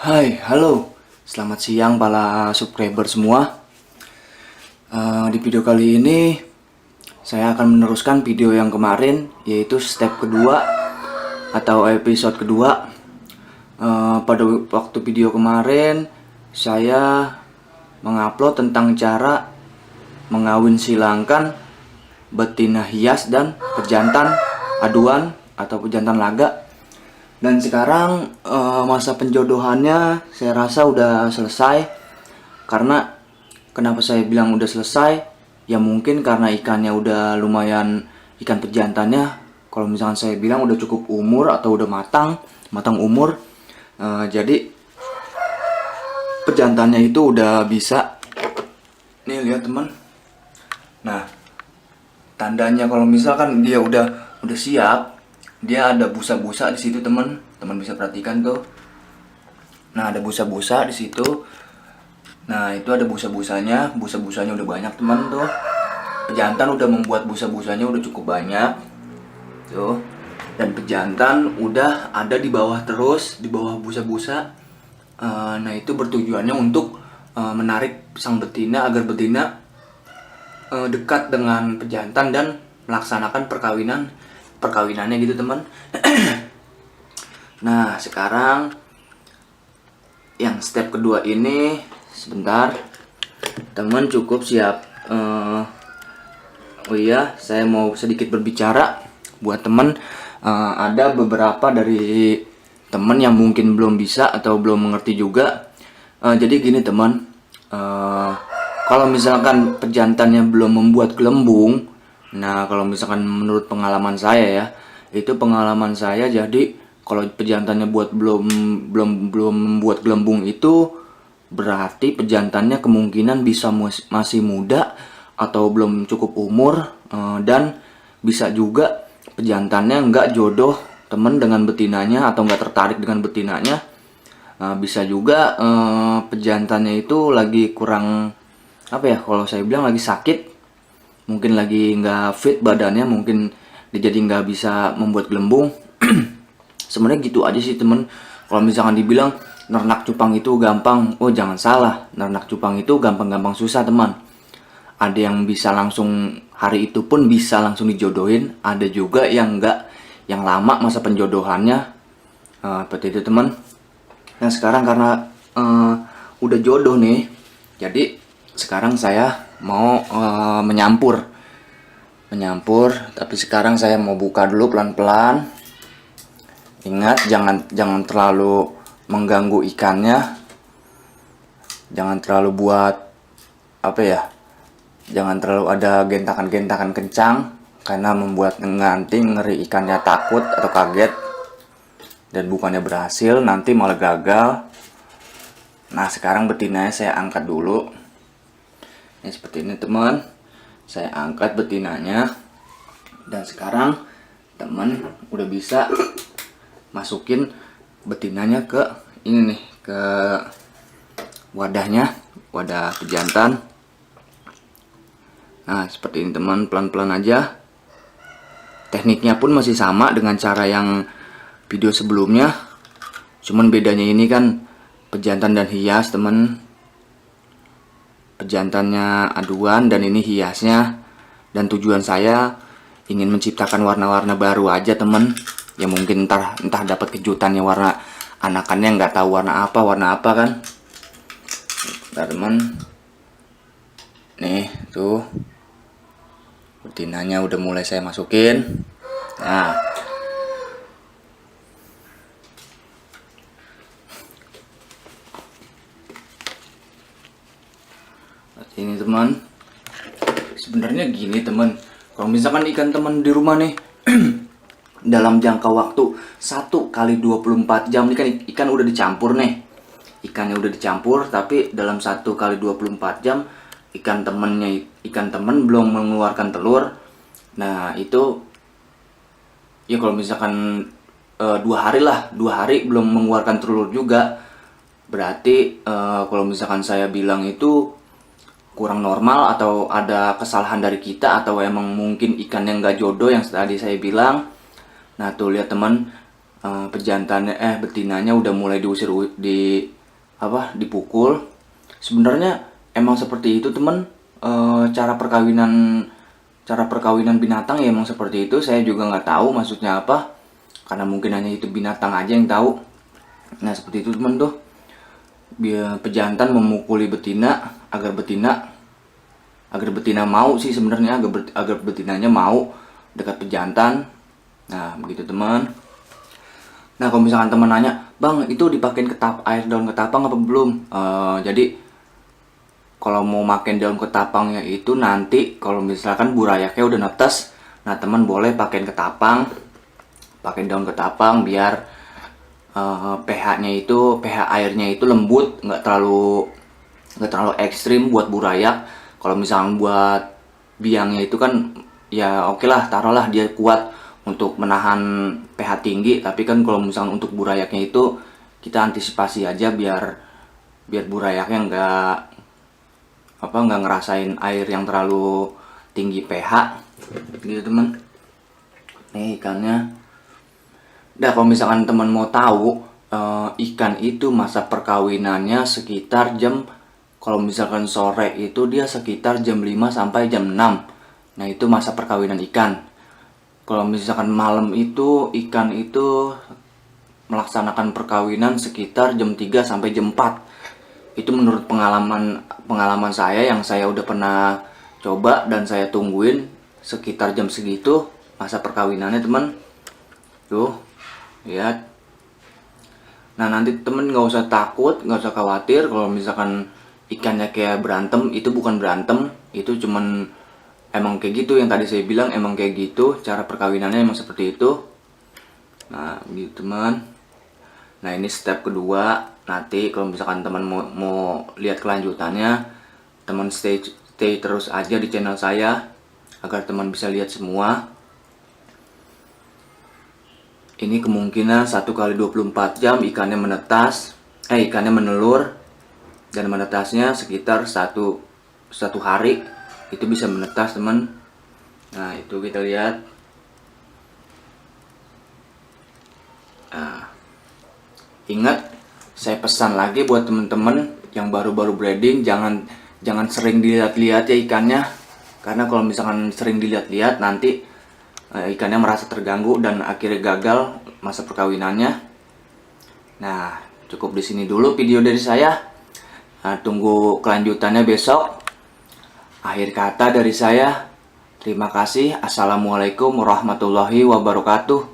Hai, halo. Selamat siang para subscriber semua. Di video kali ini saya akan meneruskan video yang kemarin, yaitu step kedua atau episode kedua. Pada waktu video kemarin saya mengupload tentang cara mengawin silangkan betina hias dan pejantan aduan atau pejantan laga. Dan sekarang masa penjodohannya saya rasa udah selesai. Karena kenapa saya bilang udah selesai? Ya mungkin karena ikannya udah lumayan, ikan pejantannya kalau misalkan saya bilang udah cukup umur atau udah matang umur. Jadi pejantannya itu udah bisa. Nih lihat teman. Nah, tandanya kalau misalkan dia udah siap, dia ada busa-busa di situ teman bisa perhatikan tuh. Nah, ada busa-busa di situ. Nah, itu ada busa-busanya udah banyak teman tuh. Pejantan udah membuat busa-busanya udah cukup banyak tuh. Dan pejantan udah ada di bawah terus, di bawah busa-busa. Nah, itu bertujuannya untuk menarik sang betina agar betina dekat dengan pejantan dan melaksanakan perkawinannya gitu teman. Nah, sekarang yang step kedua ini, sebentar teman, cukup siap. Oh iya, saya mau sedikit berbicara buat teman. Ada beberapa dari teman yang mungkin belum bisa atau belum mengerti juga. Jadi gini teman, kalau misalkan pejantannya belum membuat gelembung, nah kalau misalkan menurut pengalaman saya ya, itu pengalaman saya, jadi kalau pejantannya belum membuat gelembung itu berarti pejantannya kemungkinan bisa masih muda atau belum cukup umur, dan bisa juga pejantannya nggak jodoh temen dengan betinanya atau nggak tertarik dengan betinanya. Bisa juga pejantannya itu lagi kurang, apa ya, kalau saya bilang lagi sakit, mungkin lagi nggak fit badannya, mungkin dia jadi nggak bisa membuat gelembung. Sebenarnya gitu aja sih temen. Kalau misalkan dibilang nernak cupang itu gampang, oh jangan salah, nernak cupang itu gampang-gampang susah teman. Ada yang bisa langsung hari itu pun bisa langsung dijodohin, ada juga yang enggak, yang lama masa penjodohannya. Seperti itu teman. Nah sekarang karena udah jodoh nih, jadi sekarang saya mau menyampur, tapi sekarang saya mau buka dulu pelan-pelan. Ingat, jangan terlalu mengganggu ikannya, jangan terlalu buat, apa ya, jangan terlalu ada gentakan-gentakan kencang, karena membuat nganting ngeri ikannya takut atau kaget dan bukannya berhasil, nanti malah gagal. Nah sekarang betinanya saya angkat dulu. Ini seperti ini teman, saya angkat betinanya. Dan sekarang teman udah bisa masukin betinanya ke ini nih, ke wadahnya, wadah pejantan. Nah seperti ini teman, pelan-pelan aja. Tekniknya pun masih sama dengan cara yang video sebelumnya, cuman bedanya ini kan pejantan dan hias teman. Pejantannya aduan dan ini hiasnya. Dan tujuan saya ingin menciptakan warna-warna baru aja teman. Ya mungkin entah dapat kejutannya, warna anakannya nggak tahu warna apa kan. Bentar teman, nih tuh betinanya udah mulai saya masukin. Nah ini teman, sebenarnya gini teman, kalau misalkan ikan teman di rumah nih dalam jangka waktu 1 kali 24 jam, ini kan ikan udah dicampur nih, ikannya udah dicampur, tapi dalam 1 kali 24 jam ikan temen belum mengeluarkan telur. Nah itu ya kalau misalkan 2 hari belum mengeluarkan telur juga, berarti kalau misalkan saya bilang itu kurang normal atau ada kesalahan dari kita, atau emang mungkin ikan yang nggak jodoh yang tadi saya bilang. Nah tuh lihat teman, pejantannya betinanya udah mulai diusir dipukul. Sebenarnya emang seperti itu teman. Cara perkawinan binatang ya emang seperti itu. Saya juga nggak tahu maksudnya apa, karena mungkin hanya itu binatang aja yang tahu. Nah seperti itu teman tuh, biar pejantan memukuli betina agar betina mau sih sebenarnya, agar betinanya mau dekat pejantan. Nah begitu teman. Nah kalau misalkan teman nanya, bang itu dipakein air daun ketapang apa belum? Jadi kalau mau makan daun ketapangnya itu nanti kalau misalkan burayaknya udah netes, nah teman boleh pakein daun ketapang biar pH airnya itu lembut, nggak terlalu ekstrim buat burayak. Kalau misalnya buat biangnya itu kan ya oke lah, taruhlah dia kuat untuk menahan pH tinggi, tapi kan kalau misalnya untuk burayaknya itu kita antisipasi aja biar burayaknya nggak ngerasain air yang terlalu tinggi pH gitu teman. Nih ikannya. Nah kalau misalkan teman mau tahu, ikan itu masa perkawinannya sekitar kalau misalkan sore itu dia sekitar jam 5 sampai jam 6. Nah itu masa perkawinan ikan. Kalau misalkan malam itu ikan itu melaksanakan perkawinan sekitar jam 3 sampai jam 4. Itu menurut pengalaman saya yang saya udah pernah coba dan saya tungguin sekitar jam segitu masa perkawinannya teman. Tuh lihat. Nah nanti temen nggak usah takut, nggak usah khawatir kalau misalkan ikannya kayak berantem. Itu bukan berantem, itu cuman emang kayak gitu, yang tadi saya bilang emang kayak gitu, cara perkawinannya emang seperti itu. Nah gitu teman. Nah ini step kedua. Nanti kalau misalkan teman mau lihat kelanjutannya, teman stay terus aja di channel saya agar teman bisa lihat semua. Ini kemungkinan 1 kali 24 jam ikannya menelur, dan menetasnya sekitar satu hari itu bisa menetas teman. Nah itu kita lihat. Nah, ingat, saya pesan lagi buat teman-teman yang baru-baru breeding, jangan sering dilihat-lihat ya ikannya, karena kalau misalkan sering dilihat-lihat nanti ikannya merasa terganggu dan akhirnya gagal masa perkawinannya. Nah cukup di sini dulu video dari saya. Tunggu kelanjutannya besok. Akhir kata dari saya, terima kasih. Assalamualaikum warahmatullahi wabarakatuh.